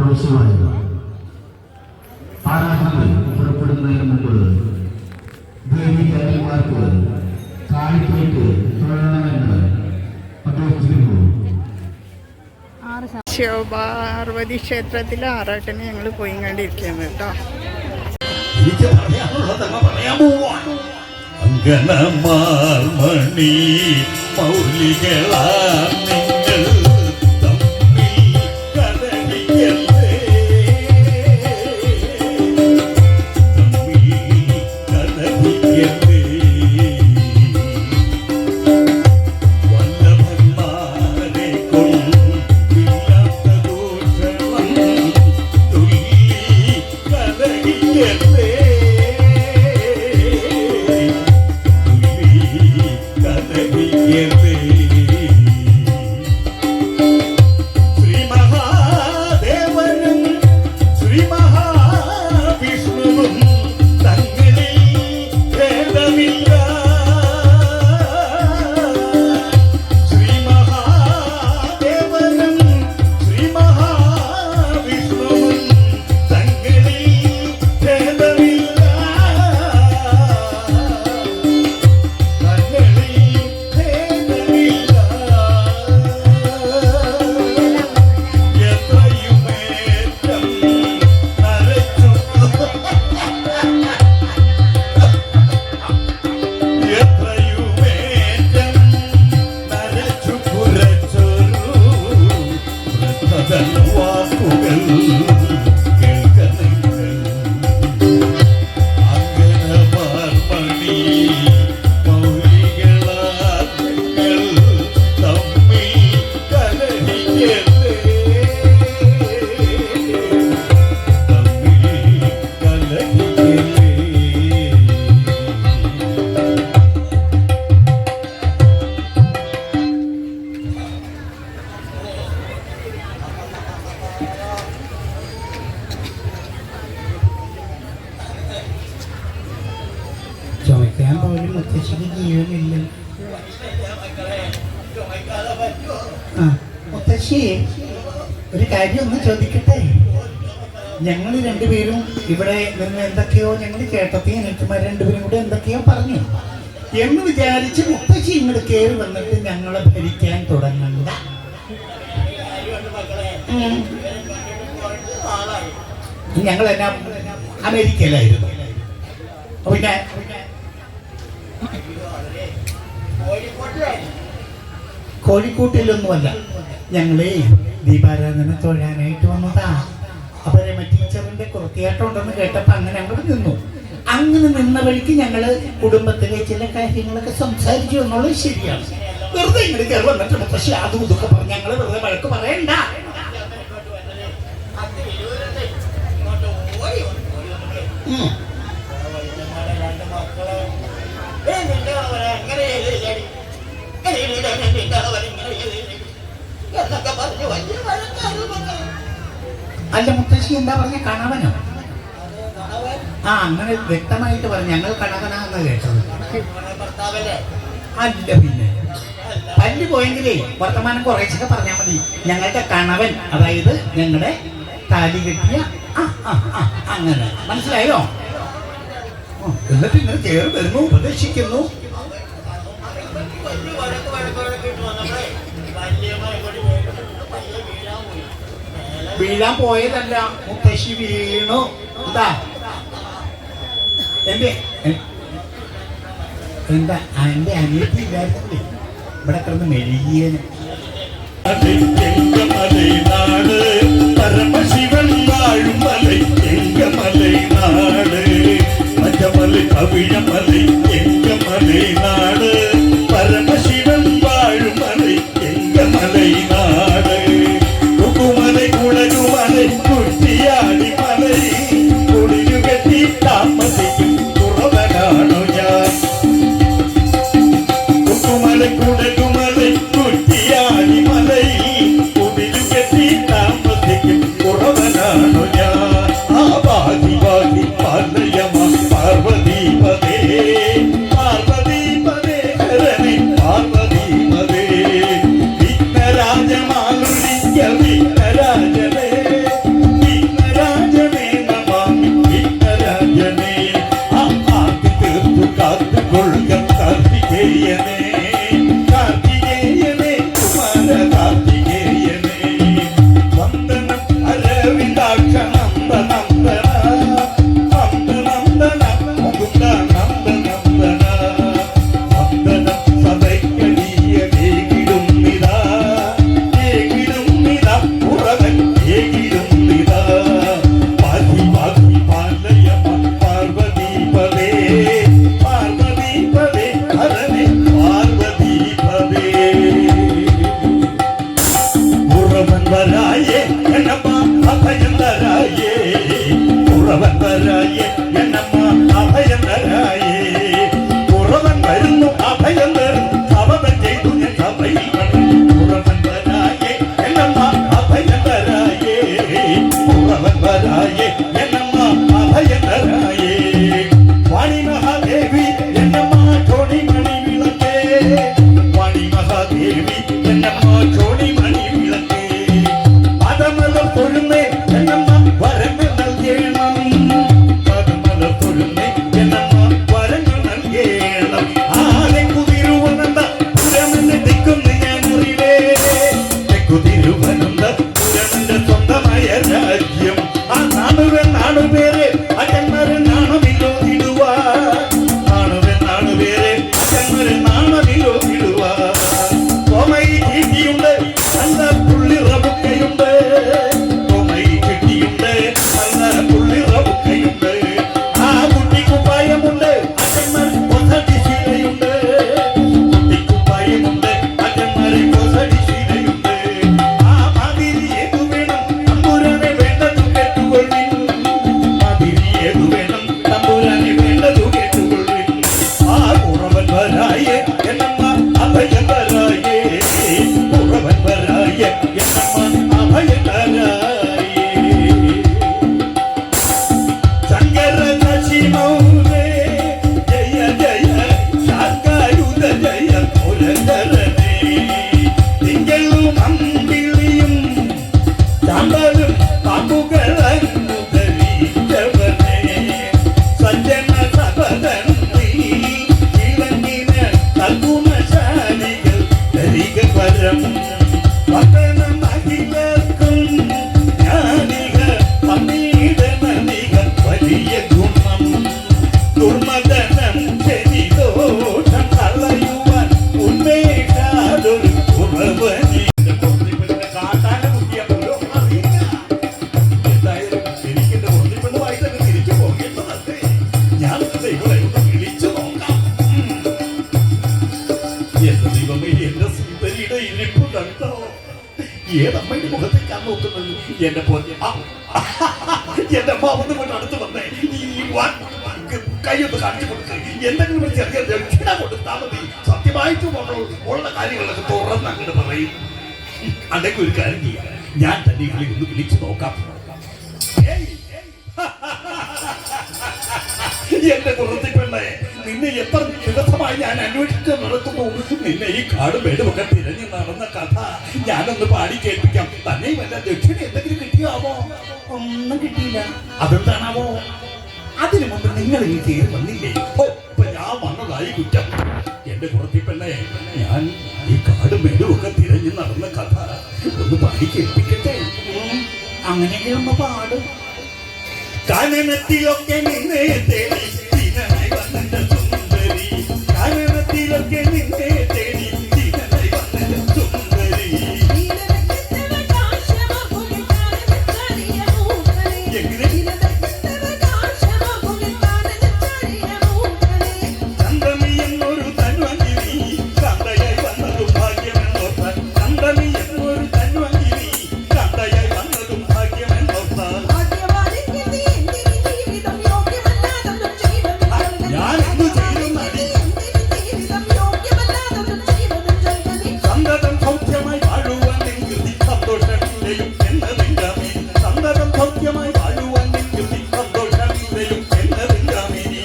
ആവശ്യമായത് ആരാധന പുറപ്പെടുന്നതിന് മുമ്പ് ദേവികാരിമാർക്ക് കാണിക്കേറ്റ് തൊഴണമെന്ന് അഭ്യർത്ഥിക്കുന്നു. പാർവതി ക്ഷേത്രത്തിലെ ആറാട്ടിന് ഞങ്ങൾ പോയി കണ്ടിരിക്കുകയാണ് കേട്ടോ. അങ്കണമാർമണി മൗലികളാ നിങ്ങൾ തമ്മിൽ കലഹിക്കല്ലേ, തമ്മിൽ കലഹിക്കല്ലേ. വല്ലഭന്മാരെ കൊണ്ടില്ലാത്ത ദോഷണം തുള്ളി കലഹിക്കല്ലേ. ചുമക്കാൻ പോലും മുത്തശ്ശിക്ക് ജീവനില്ല. മുത്തശ്ശി, ഒരു കാര്യം ഒന്ന് ചോദിക്കട്ടെ. ഞങ്ങൾ രണ്ടുപേരും ഇവിടെ നിന്ന് എന്തൊക്കെയോ ഞങ്ങൾ ചേട്ടത്തി എനിക്കുമാർ രണ്ടുപേരും കൂടെ എന്തൊക്കെയോ പറഞ്ഞു എന്ന് വിചാരിച്ച് മുത്തശ്ശി ഇങ്ങോട്ട് കയറി വന്നിട്ട് ഞങ്ങളെ ഭരിക്കാൻ തുടങ്ങണ്ട. ഞങ്ങൾ എന്നാ അമേരിക്കയിലായിരുന്നു. പിന്നെ കോഴിക്കോട്ടിലൊന്നുമല്ല, ഞങ്ങളെ ദീപാരാധന തൊഴാനായിട്ട് വന്നതാ. അപ്പൊ രമ ടീച്ചറിന്റെ കൃത്യമായിട്ടും ഉണ്ടെന്ന് കേട്ടപ്പോ അങ്ങനെ അങ്ങോട്ട് നിന്നു. അങ്ങനെ നിന്ന വഴിക്ക് ഞങ്ങള് കുടുംബത്തിലെ ചില കാര്യങ്ങളൊക്കെ സംസാരിച്ചു എന്നുള്ളത് ശരിയാണ്. വെറുതെ ഇങ്ങനെ കയറി വന്നിട്ട് മുത്തശ്ശി അതും ഇതൊക്കെ പറഞ്ഞ് ഞങ്ങള് വെറുതെ വഴക്ക് പറയണ്ട. അല്ല മുത്തശ്ശി എന്താ പറഞ്ഞ കണവനോ? അങ്ങനെ വ്യക്തമായിട്ട് പറഞ്ഞു. ഞങ്ങൾ കണവനാന്ന് കേട്ടത്. അല്ല പിന്നെ പല്ല് പോയെങ്കിലേ വർത്തമാനം കുറേശ്ശൊക്കെ പറഞ്ഞാൽ മതി. ഞങ്ങളുടെ കണവൻ, അതായത് ഞങ്ങളുടെ താലി കെട്ടിയ അങ്ങനെ, മനസ്സിലായോ? എന്നിട്ട് ഇങ്ങനെ കയറി വരുന്നു, ഉപദേശിക്കുന്നു. വീഴാൻ പോയതല്ല, മുത്തശ്ശി വീണു. എന്താ എന്റെ അനിയത്തി ഇല്ലായിരുന്നല്ലേ ഇവിടെ കിടന്ന് മെഴുകിയേന്. പരമശിവൻ വാഴും മലൈ എങ്ക മലൈ നാട്, മറ്റമലൈ കവിഴമലൈ എങ്ക മലൈ നാട്, പരമശിവൻ വാഴും മലൈ എങ്ക മലൈ നാട്, കുക്കുമലൈ കുളരുമലൈ കുറ്റിയാടി മലൈ, കുളിരുകെട്ടി താമസിക്കും കുറവനാണു ഞാൻ. കുക്കുമലൈ കുളരുമലൈ കുറ്റിയാടി മലൈ, കുളിരുകെട്ടി താമസിക്കും കുറവനാണു ഞാൻ. ആവാദി വാദി പാർവയമ പാർവതീപദേ, പാർവതീപദേ ഹരണി പാർവതീപദേ, വിഘ്നരാജമാലുരിക്ക വിഘ്നരാജനേ, നന്ദ നന്ദന നന്ദ നന്ദന മുകുന്ദ നന്ദ നന്ദന നന്ദന സദൈക്യനീയ ഏകിടുന്നിതാ ഉറവൻ ഏകിടുന്നിതാ പാതി പാതി പാലയ പാർവതീപദേ പാർവതീപദേ ഹരനേ പാർവതീപദേ ഉറവൻ വരായേ എന്നമ്മ അഭയം തരായേ ഉറവൻ വരായേ എന്നമ്മ അഭയം തരായേ ഉറവൻ വരുന്നു അഭയം തരും അവതം ചെയ്തു ഞാൻ സഭയിൽ ഉറവൻ വരായേ എന്നമ്മ അഭയം തരായേ ഉറവൻ വരായേ എന്നമ്മ അഭയം തരായേ വാണി മഹാദേവി എന്നമ്മ ചോണിമണി വിളക്കേ വാണി മഹാദേവി എന്നമ്മ ചോണിമണി വിളക്കേ പദമലർ തൊഴുന്നേ എന്നമ്മ വരങ്ങൾ നൽകേണം പദമലർ തൊഴുന്നേ എന്നമ്മ വരങ്ങൾ നൽകേണം ആരെ കുതിരുവനന്ദ പുരമെന്ന് ദിക്കുന്ന് ഞാൻ അറിവേ തെക്കുതിരുവനന്ദ പുരമെന്റെ സ്വന്തമായ രാജ്യം ആ നാണുപേരെ അച്ഛന്മാരെ നാണമില്ലോ ഇടുവാ നാണുപേരെ അച്ഛന്മാരെ നാണമില്ലോ ഇടുവാ കോമൈ ചീട്ടിയുണ്ട് നല്ല പുള്ളിറബുക്കയുണ്ട് കോമൈ ചീട്ടിയുണ്ട് നല്ല പുള്ളിറബുക്കയുണ്ട് ആ കുട്ടിക്കുപ്പായമുണ്ട് അച്ഛന്മാർ കൊസടിശീലയുണ്ട് കുട്ടിക്കുപ്പായമുണ്ട് അച്ഛന്മാരെ കൊസടിശീലയുണ്ട് ആ മാതിരി ഏതു വേണം തമ്പുരാനെ വേണ്ടതു കേട്ടുകൊള്ളിൻ മാതിരി ഏതു വേണം തമ്പുരാനെ വേണ്ടതു കേട്ടുകൊള്ളിൻ ആ ഉറവൻ വരായേ എന്നമ്മ അഭയം തരായേ ഉറവൻ വരായേ എന്നമ്മ അഭയം തരായേ ശങ്കര നശിമൗരേ ജയ ജയ ശാർക്കായുധ ജയ പുരകരനേ തിങ്കളും അമ്പിളിയും ചാമ്പലും പാമ്പുകളെ സജ്ജന സപദന്തി ഇളങ്ങിന സൽഗുണശാലികൾ ധരിക പരം വന്ദന മഹിളർക്കും ജ്ഞാനിക സമീതനിക വലിയ ഗുണം ദുർമദനം ശനിദോഷം കളയുവാൻ ഉന്മേഷാതൊരു കുറവനെ കാട്ടാന കുട്ടിയ പോലും അറിയില്ല എന്തായാലും എനിക്കെന്റെ ഒന്നിപ്പെണ്ണുമായി തന്നെ തിരിച്ചു പോകേണ്ടതല്ലേ ഞാൻ ഇവിടെ ഒന്ന് വിളിച്ചു നോക്കാം എന്റെ ദൈവമേ എന്റെ സുന്ദരിയുടെ ഇരിപ്പ് കണ്ടോ ഏതമ്മയുടെ മുഖത്തേക്കാണ് നോക്കുന്നത് എന്റെ പോലെ എന്റെ അമ്മ ഒന്ന് കൊണ്ട് അടുത്ത് വന്നേ ഈ കൈയൊന്ന് കാണിച്ചു കൊടുക്കുക എന്തെങ്കിലും ഒരു ചെറിയ ദക്ഷിണ കൊടുത്താൽ മതി സത്യമായിട്ടും ഉള്ള കാര്യങ്ങളൊക്കെ തുറന്ന് അങ്ങോട്ട് പറയും അതൊക്കെ ഒരു കാര്യം ചെയ്യാം ഞാൻ തന്നെ ഇവിടെ ഒന്ന് വിളിച്ചു നോക്കാം എന്റെ കുറത്തി പെണ്ണെ നിന്നെ എത്ര ദിവസമായി ഞാൻ അന്വേഷിച്ച് നടത്തുന്നു നിന്നെ ഈ കാടും വീടുമൊക്കെ തിരഞ്ഞു നടന്ന കഥ ഞാനൊന്ന് പാടി കേൾപ്പിക്കാം തന്നെ വല്ല ദക്ഷിണ എന്തെങ്കിലും കിട്ടിയാവോ ഒന്നും കിട്ടിയില്ല അതെന്താണാവോ അതിനു മുമ്പ് നിങ്ങൾ ഈ കയറി വന്നില്ലേ ഇപ്പൊ ഞാൻ വന്നതായി കുറ്റം എന്റെ കുറത്തി പെണ്ണെ ഞാൻ ഈ കാടും വീടുമൊക്കെ തിരഞ്ഞു നടന്ന കഥ ഒന്ന് പാടി കേൾപ്പിക്കട്ടെ അങ്ങനെയെങ്കിലും ഒന്ന് പാടും കാനനത്തിലൊക്കെ നിന്നെ തേടി ദീനനായി വന്നെന്റെ സുന്ദരി കാനനത്തിലൊക്കെ നിന്നെ തേടി ദീനനായി വന്നെന്റെ സുന്ദരി എങ്ങനെ ചന്ദമി എന്നൊരു തന്വങ്കിരി കാന്തയായി വന്നതും ഭാഗ്യമെന്നോർത്താൽ ചന്ദമി എന്നൊരു തന്വങ്കിരി കാന്തയായി വന്നതും ഭാഗ്യമെന്നോർത്താൽ ഞാൻ എന്തു ചെയ്യുന്നടി സന്തതം സൗഖ്യമായി വാഴുവാൻ നിങ്കൃതി സന്തോഷമില്ലയും എന്നതിങ്കാമി സന്തതം സൗഖ്യമായി വാഴുവാൻ നിങ്കൃതി സന്തോഷമില്ലയും എന്നതിങ്കാമിനി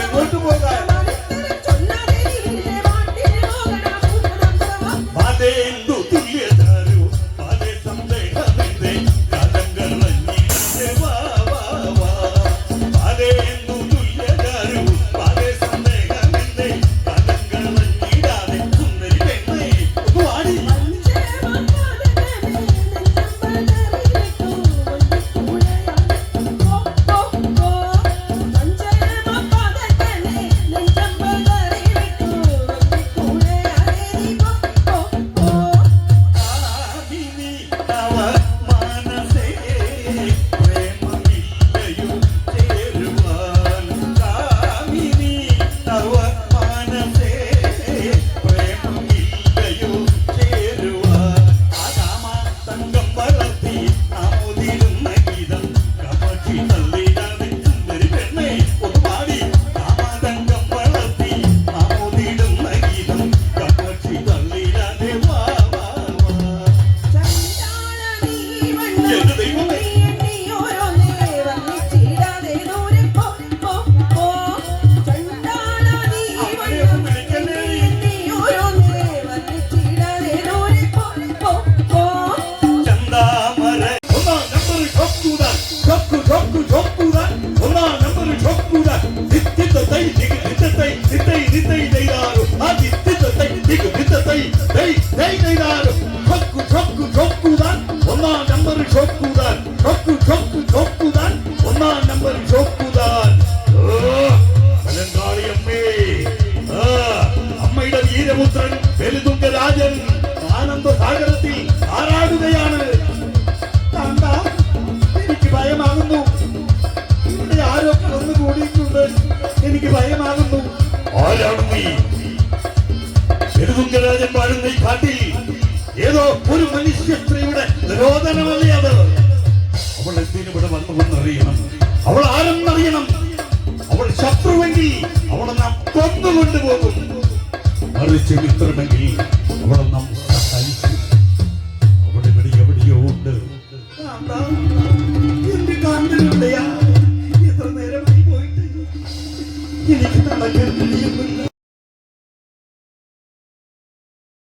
എങ്ങോട്ട് പോകാൻ പാതേന്തു തുല്യതാരു പാതേ സന്ദേഹമെന്തേ കാലം കറങ്ങിടേ വാ വാ വാ പാതേന്തു തുല്യതാരു പാതേ സന്ദേഹമെന്തേ കാലം കറങ്ങിടാതെ സുന്ദരി പെണ്ണേ വാടി സാഗരത്തിൽ ആറാടുകയാണ്. കാന്താ, എനിക്ക് ഭയമാകുന്നു. ഇവിടെ ആരോ കടന്നു കൂടിയിട്ടുണ്ട്. എനിക്ക് ഭയമാകുന്നു. ആരാണ് നീ? പെരുതുങ്കരാജൻ വാഴുന്ന ഈ കാട്ടിൽ ഏതോ ഒരു മനുഷ്യ സ്ത്രീയുടെ നിരോധനമല്ലേ അത്? അവൾ എന്തിനിവിടെ വന്നുവെന്നറിയണം. അവൾ ആരെന്നറിയണം. അവൾ ശത്രുവെങ്കിൽ അവളെ നാം കൊന്നുകൊണ്ടുപോകും. മറിച്ച് മിത്രമെങ്കിൽ അവളെ നാം